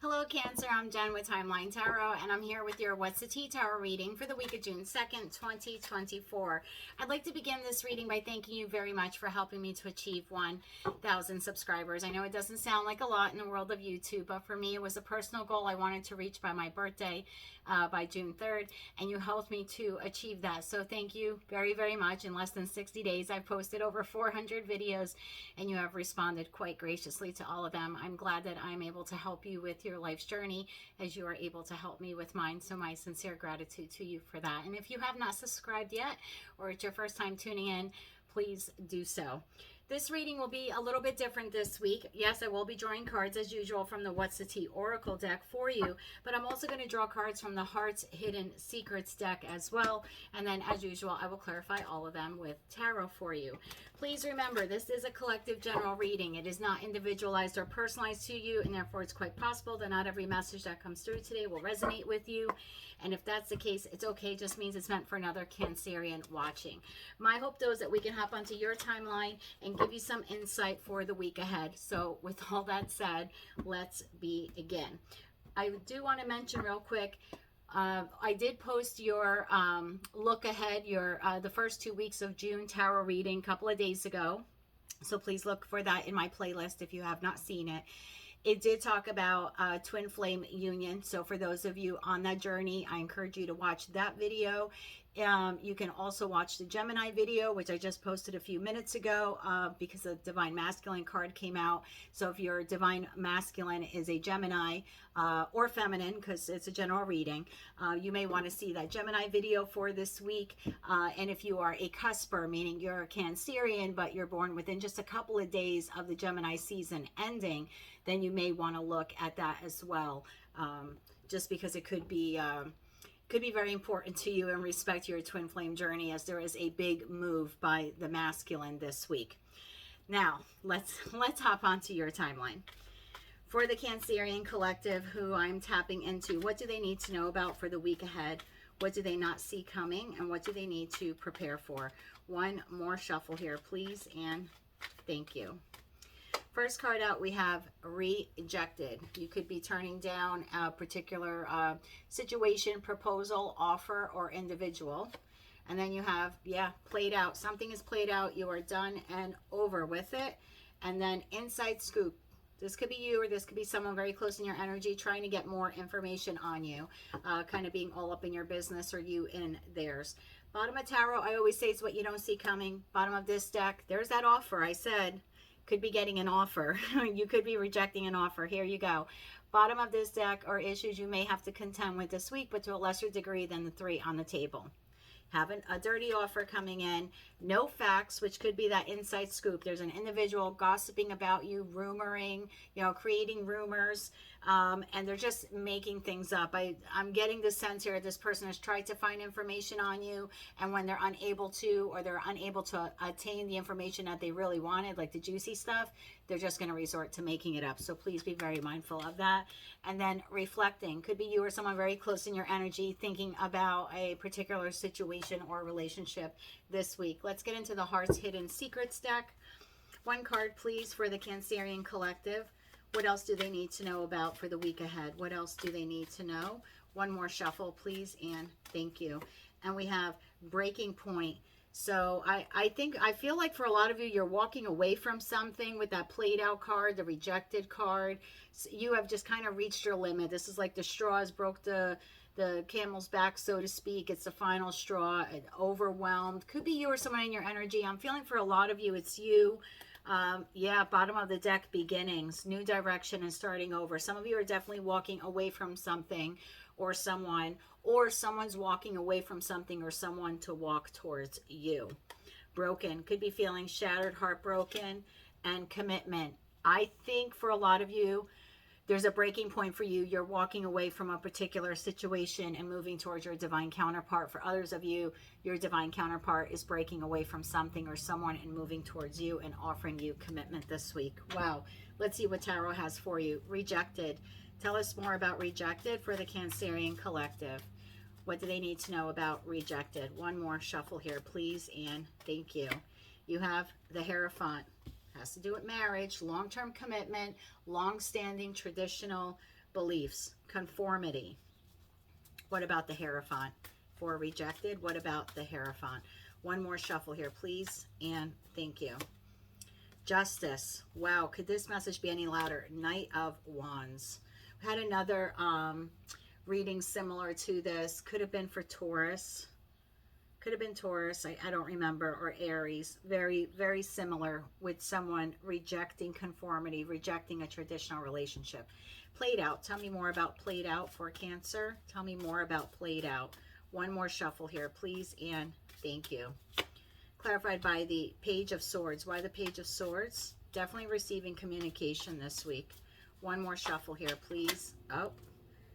Hello Cancer, I'm Jen with Timeline Tarot and I'm here with your What's the Tea Tarot reading for the week of June 2nd, 2024. I'd like to begin this reading by thanking you very much for helping me to achieve 1,000 subscribers. I know it doesn't sound like a lot in the world of YouTube, but for me it was a personal goal I wanted to reach by my birthday by June 3rd, and you helped me to achieve that. So thank you very, very much. In less than 60 days, I've posted over 400 videos and you have responded quite graciously to all of them. I'm glad that I'm able to help you with your life's journey as you are able to help me with mine. So my sincere gratitude to you for that. And if you have not subscribed yet, or it's your first time tuning in, please do so. This reading will be a little bit different this week. Yes, I will be drawing cards as usual from the What's the Tea Oracle deck for you, but I'm also going to draw cards from the Heart's Hidden Secrets deck as well. And then as usual, I will clarify all of them with tarot for you. Please remember, this is a collective general reading. It is not individualized or personalized to you, and therefore it's quite possible that not every message that comes through today will resonate with you. And if that's the case, it's okay. It just means it's meant for another Cancerian watching. My hope, though, is that we can hop onto your timeline and give you some insight for the week ahead. So with all that said, let's begin. I do want to mention real quick, I did post your look ahead, your the first 2 weeks of June tarot reading a couple of days ago. So please look for that in my playlist if you have not seen it. It did talk about twin flame union. So for those of you on that journey, I encourage you to watch that video. You can also watch the Gemini video, which I just posted a few minutes ago because the Divine Masculine card came out. So if your Divine Masculine is a Gemini or feminine, because it's a general reading, you may want to see that Gemini video for this week. And if you are a cusper, meaning you're a Cancerian, but you're born within just a couple of days of the Gemini season ending, then you may want to look at that as well, just because it could be very important to you in respect to your twin flame journey, as there is a big move by the masculine this week. Now, let's hop onto your timeline. For the Cancerian collective who I'm tapping into, what do they need to know about for the week ahead? What do they not see coming? And what do they need to prepare for? One more shuffle here, please, and thank you. First card out, we have rejected. You could be turning down a particular situation, proposal, offer, or individual. And then you have, played out. Something is played out. You are done and over with it. And then inside scoop. This could be you, or this could be someone very close in your energy trying to get more information on you, kind of being all up in your business or you in theirs. Bottom of tarot, I always say it's what you don't see coming. Bottom of this deck, there's that offer I said. Could be getting an offer. You could be rejecting an offer. Here you go. Bottom of this deck are issues you may have to contend with this week, but to a lesser degree than the 3 on the table. Having a dirty offer coming in, no facts, which could be that inside scoop. There's an individual gossiping about you, rumoring, creating rumors, and they're just making things up. I'm getting the sense here this person has tried to find information on you, and when they're unable to, or they're unable to attain the information that they really wanted, like the juicy stuff, they're just going to resort to making it up. So please be very mindful of that. And then reflecting. Could be you or someone very close in your energy thinking about a particular situation or relationship this week. Let's get into the Heart's Hidden Secrets deck. One card, please, for the Cancerian collective. What else do they need to know about for the week ahead? What else do they need to know? One more shuffle, please, and thank you. And we have breaking point. So I feel like for a lot of you, you're walking away from something with that played out card, the rejected card. So you have just kind of reached your limit. This is like the straws broke the camel's back, so to speak. It's the final straw. Overwhelmed. Could be you or someone in your energy. I'm feeling for a lot of you, it's you. Bottom of the deck, beginnings, new direction and starting over. Some of you are definitely walking away from something or someone, or someone's walking away from something or someone to walk towards you. Broken, could be feeling shattered, heartbroken, and commitment. I think for a lot of you, there's a breaking point for you. You're walking away from a particular situation and moving towards your divine counterpart. For others of you, your divine counterpart is breaking away from something or someone and moving towards you and offering you commitment this week. Wow. Let's see what tarot has for you. Rejected. Tell us more about rejected for the Cancerian collective. What do they need to know about rejected? One more shuffle here, please, and thank you. You have the Hierophant. Has to do with marriage, long-term commitment, long-standing traditional beliefs, conformity. What about the Hierophant? For rejected, what about the Hierophant? One more shuffle here, please, and thank you. Justice. Wow, could this message be any louder? Knight of Wands. We had another reading similar to this. Could have been for Taurus. Could have been Taurus, I don't remember, or Aries. Very, very similar with someone rejecting conformity, rejecting a traditional relationship. Played out. Tell me more about played out for Cancer. Tell me more about played out. One more shuffle here, please, and thank you. Clarified by the Page of Swords. Why the Page of Swords? Definitely receiving communication this week. One more shuffle here, please. Oh,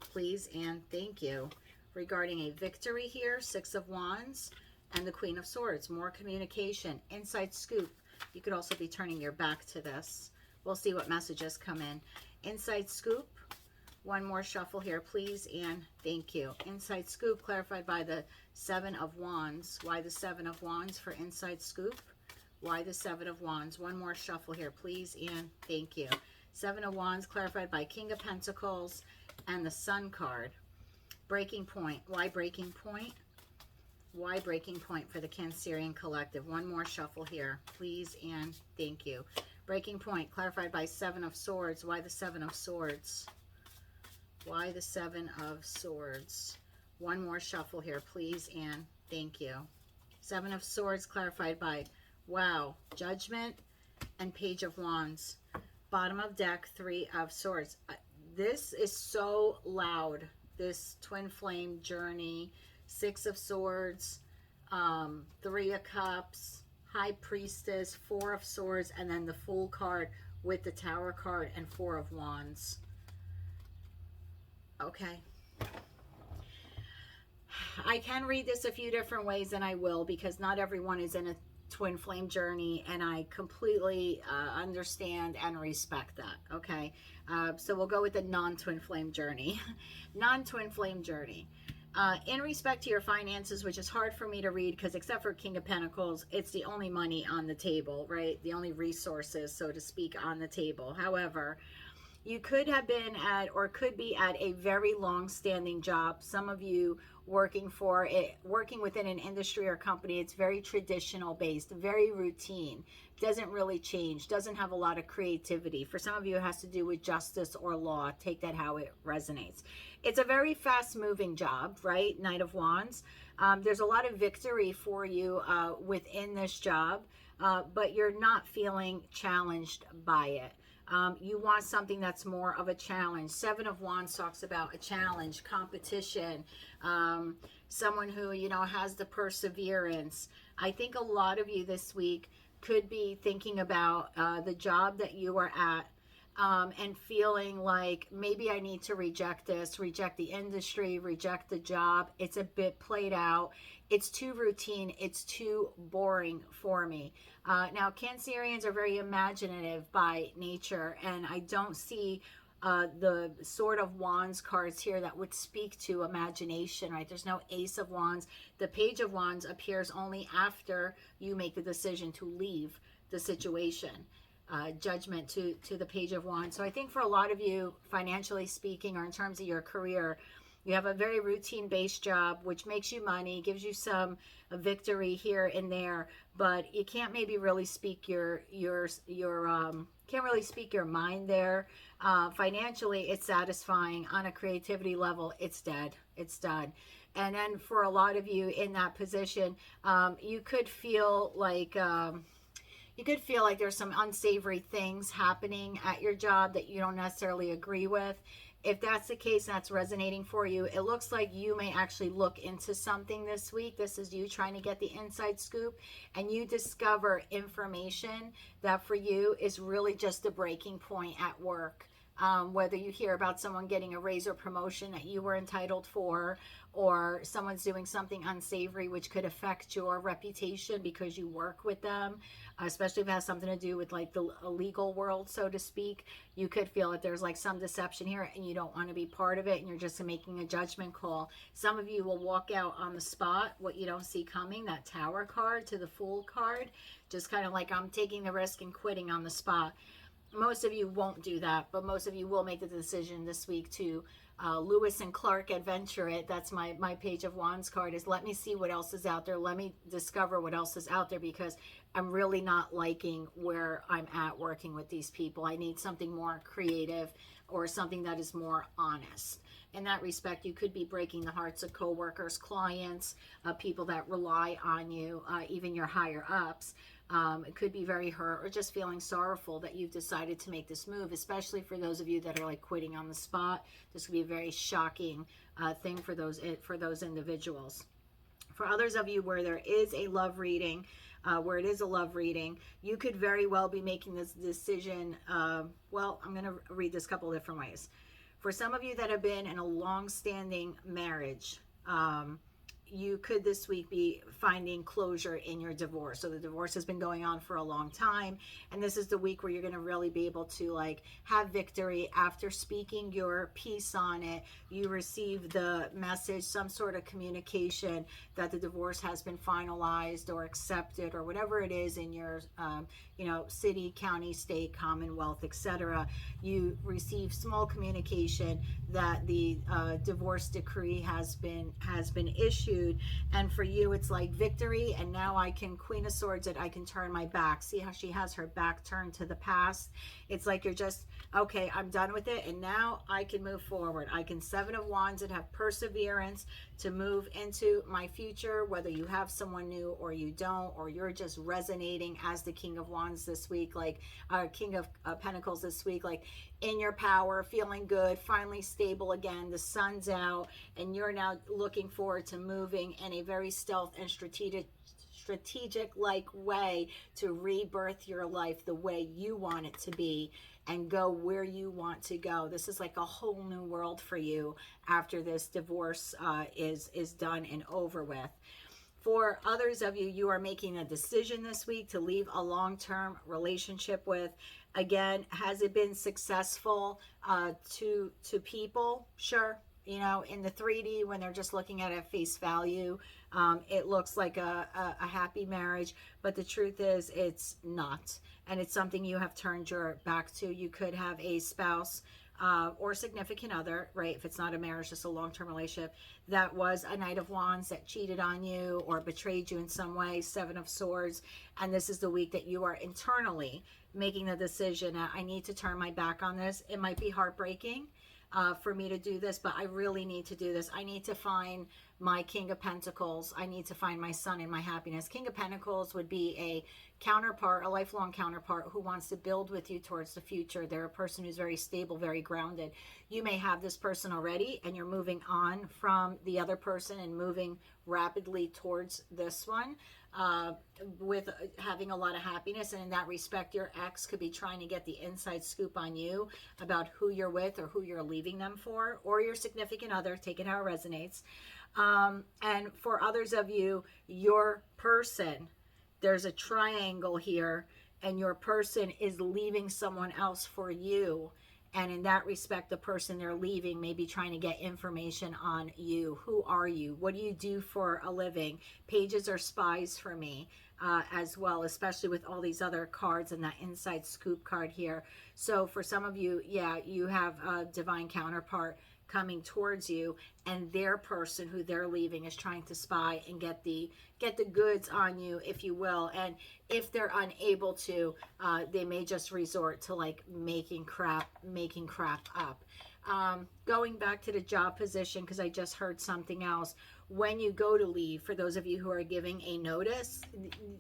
please, and thank you. Regarding a victory here, Six of Wands, and the Queen of Swords. More communication, inside scoop. You could also be turning your back to this. We'll see what messages come in. Inside scoop. One more shuffle here, please, and thank you. Inside scoop clarified by the Seven of Wands. Why the Seven of Wands for inside scoop? Why the Seven of Wands? One more shuffle here, please, and thank you. Seven of Wands clarified by King of Pentacles and the Sun card. Breaking point. Why breaking point? Why breaking point for the Cancerian collective? One more shuffle here, please, and thank you. Breaking point clarified by Seven of Swords. Why the Seven of Swords? Why the Seven of Swords? One more shuffle here, please, and thank you. Seven of Swords clarified by, wow, Judgment and Page of Wands. Bottom of deck, Three of Swords. This is so loud. This twin flame journey. Six of Swords, Three of Cups, High Priestess, Four of Swords, and then the Fool card with the Tower card and Four of Wands. Okay. I can read this a few different ways, and I will, because not everyone is in a twin flame journey, and I completely understand and respect that. Okay. So we'll go with the non-twin flame journey. Non-twin flame journey. In respect to your finances, which is hard for me to read because except for King of Pentacles, it's the only money on the table, right? The only resources, so to speak, on the table. However, you could have been at or could be at a very long-standing job. Some of you working within an industry or company, it's very traditional based, very routine, doesn't really change, doesn't have a lot of creativity. For some of you, it has to do with justice or law. Take that how it resonates. It's a very fast-moving job, right? Knight of Wands. There's a lot of victory for you within this job, but you're not feeling challenged by it. You want something that's more of a challenge. Seven of Wands talks about a challenge, competition, someone who, you know, has the perseverance. I think a lot of you this week could be thinking about the job that you are at and feeling like maybe I need to reject this, reject the industry, reject the job. It's a bit played out. It's too routine. It's too boring for me. Now, Cancerians are very imaginative by nature, and I don't see the Sword of Wands cards here that would speak to imagination, right? There's no Ace of Wands. The Page of Wands appears only after you make the decision to leave the situation. Judgment to the Page of Wands. So I think for a lot of you, financially speaking, or in terms of your career, you have a very routine-based job, which makes you money, gives you some victory here and there, but you can't maybe really speak can't really speak your mind there. Financially, it's satisfying. On a creativity level, it's dead. It's done. And then for a lot of you in that position, you could feel like there's some unsavory things happening at your job that you don't necessarily agree with. If that's the case, that's resonating for you. It looks like you may actually look into something this week. This is you trying to get the inside scoop, and you discover information that for you is really just a breaking point at work. Whether you hear about someone getting a raise or promotion that you were entitled for, or someone's doing something unsavory which could affect your reputation because you work with them, especially if it has something to do with like the illegal world, so to speak. You could feel that there's like some deception here and you don't want to be part of it, and you're just making a judgment call. Some of you will walk out on the spot, what you don't see coming, that Tower card to the Fool card, just kind of like I'm taking the risk and quitting on the spot. Most of you won't do that, but most of you will make the decision this week to Lewis and Clark adventure it. That's my Page of Wands card, is let me see what else is out there. Let me discover what else is out there, because I'm really not liking where I'm at working with these people. I need something more creative or something that is more honest. In that respect, you could be breaking the hearts of coworkers, clients, people that rely on you, even your higher ups. It could be very hurt or just feeling sorrowful that you've decided to make this move, especially for those of you that are like quitting on the spot. This could be a very shocking thing for those individuals. For others of you where there is a love reading, you could very well be making this decision. Well, I'm going to read this a couple of different ways. For some of you that have been in a long-standing marriage, you could this week be finding closure in your divorce. So the divorce has been going on for a long time, and this is the week where you're going to really be able to like have victory after speaking your piece on it. You receive the message, some sort of communication that the divorce has been finalized or accepted or whatever it is in your city, county, state, commonwealth, etc. You receive small communication that the divorce decree has been issued. And for you, it's like victory. And now I can, Queen of Swords, I can turn my back. See how she has her back turned to the past? It's like you're just, okay, I'm done with it. And now I can move forward. I can, Seven of Wands, and have perseverance to move into my future, whether you have someone new or you don't, or you're just resonating as the King of Wands this week, like King of Pentacles this week, like in your power, feeling good, finally stable again. The sun's out, and you're now looking forward to moving in a very stealth and strategic like way to rebirth your life the way you want it to be and go where you want to go. This is like a whole new world for you after this divorce is done and over with. For others of you, you are making a decision this week to leave a long-term relationship with. Again, has it been successful to people? Sure. In the 3D, when they're just looking at it at face value, it looks like a happy marriage, but the truth is it's not. And it's something you have turned your back to. You could have a spouse or significant other, right? If it's not a marriage, just a long-term relationship, that was a Knight of Wands that cheated on you or betrayed you in some way, Seven of Swords. And this is the week that you are internally making the decision, I need to turn my back on this. It might be heartbreaking for me to do this, but I really need to do this. I need to find my King of Pentacles. I need to find my son and my happiness. King of Pentacles would be a counterpart, a lifelong counterpart who wants to build with you towards the future. They're a person who's very stable, very grounded. You may have this person already and you're moving on from the other person and moving rapidly towards this one with having a lot of happiness. And in that respect, your ex could be trying to get the inside scoop on you about who you're with or who you're leaving them for, or your significant other. Take it how it resonates. And for others of you, your person, there's a triangle here, and your person is leaving someone else for you. And in that respect, the person they're leaving may be trying to get information on you. Who are you? What do you do for a living? Pages are spies for me as well, especially with all these other cards and that inside scoop card here. So for some of you, yeah, you have a divine counterpart coming towards you, and their person who they're leaving is trying to spy and get the goods on you, if you will. And if they're unable to, they may just resort to like making crap up. Going back to the job position, because I just heard something else. When you go to leave, for those of you who are giving a notice,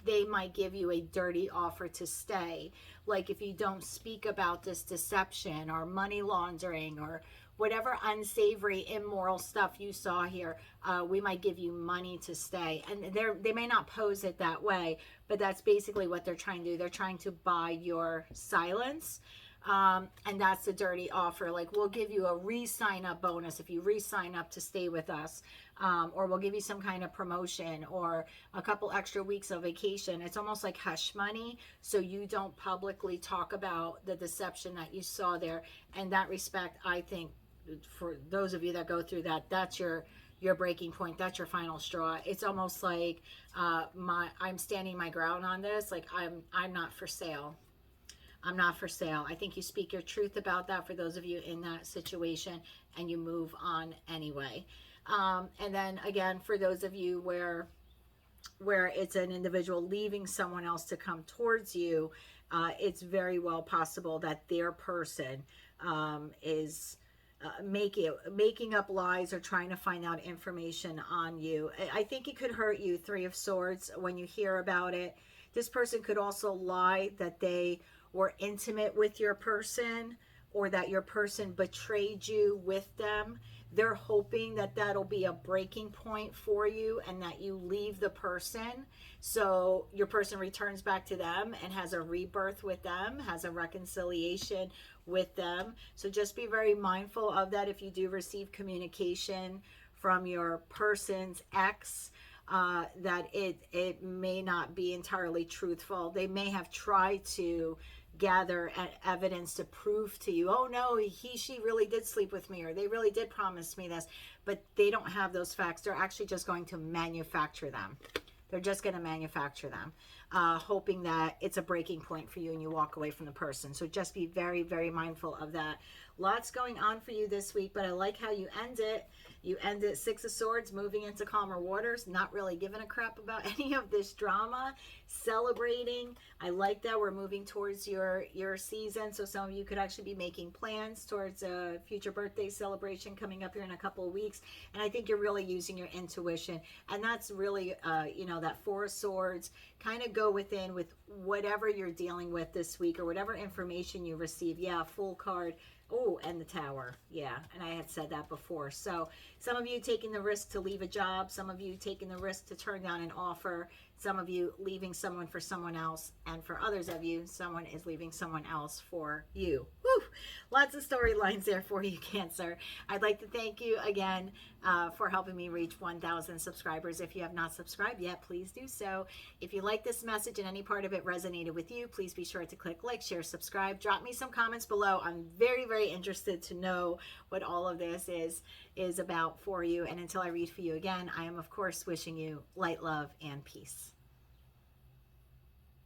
they might give you a dirty offer to stay. Like if you don't speak about this deception or money laundering or whatever unsavory, immoral stuff you saw here, we might give you money to stay. And they may not pose it that way, but that's basically what they're trying to do. They're trying to buy your silence. And that's a dirty offer. Like, we'll give you a re-sign up bonus if you re-sign up to stay with us. Or we'll give you some kind of promotion or a couple extra weeks of vacation. It's almost like hush money, so you don't publicly talk about the deception that you saw there. In that respect, I think for those of you that go through that, that's your breaking point. That's your final straw. It's almost like I'm standing my ground on this. Like I'm not for sale. I'm not for sale. I think you speak your truth about that for those of you in that situation, and you move on anyway. And then again, for those of you where it's an individual leaving someone else to come towards you, it's very well possible that their person is making up lies or trying to find out information on you. I think it could hurt you, Three of Swords, when you hear about it. This person could also lie that they were intimate with your person, or that your person betrayed you with them. They're hoping that that'll be a breaking point for you and that you leave the person, so your person returns back to them and has a rebirth with them, has a reconciliation with them. So just be very mindful of that if you do receive communication from your person's ex, that it may not be entirely truthful. They may have tried to gather evidence to prove to you, oh no, she really did sleep with me, or they really did promise me this, but they don't have those facts. They're actually just going to manufacture them. They're just going to manufacture them, hoping that it's a breaking point for you and you walk away from the person. So just be very, very mindful of that. Lots going on for you this week, but I like how you end it. You end it Six of Swords, moving into calmer waters, not really giving a crap about any of this drama, celebrating. I like that we're moving towards your season. So some of you could actually be making plans towards a future birthday celebration coming up here in a couple of weeks. And I think you're really using your intuition. And that's really, that Four of Swords. Kind of go within with whatever you're dealing with this week, or whatever information you receive. Yeah, Fool card. Oh, and the Tower. Yeah, and I had said that before. So some of you taking the risk to leave a job. Some of you taking the risk to turn down an offer. Some of you leaving someone for someone else. And for others of you, someone is leaving someone else for you. Woo! Lots of storylines there for you, Cancer. I'd like to thank you again for helping me reach 1,000 subscribers. If you have not subscribed yet, please do so. If you like this message and any part of it resonated with you, please be sure to click like, share, subscribe. Drop me some comments below. I'm very, very interested to know what all of this is about for you. And until I read for you again, I am, of course, wishing you light, love, and peace.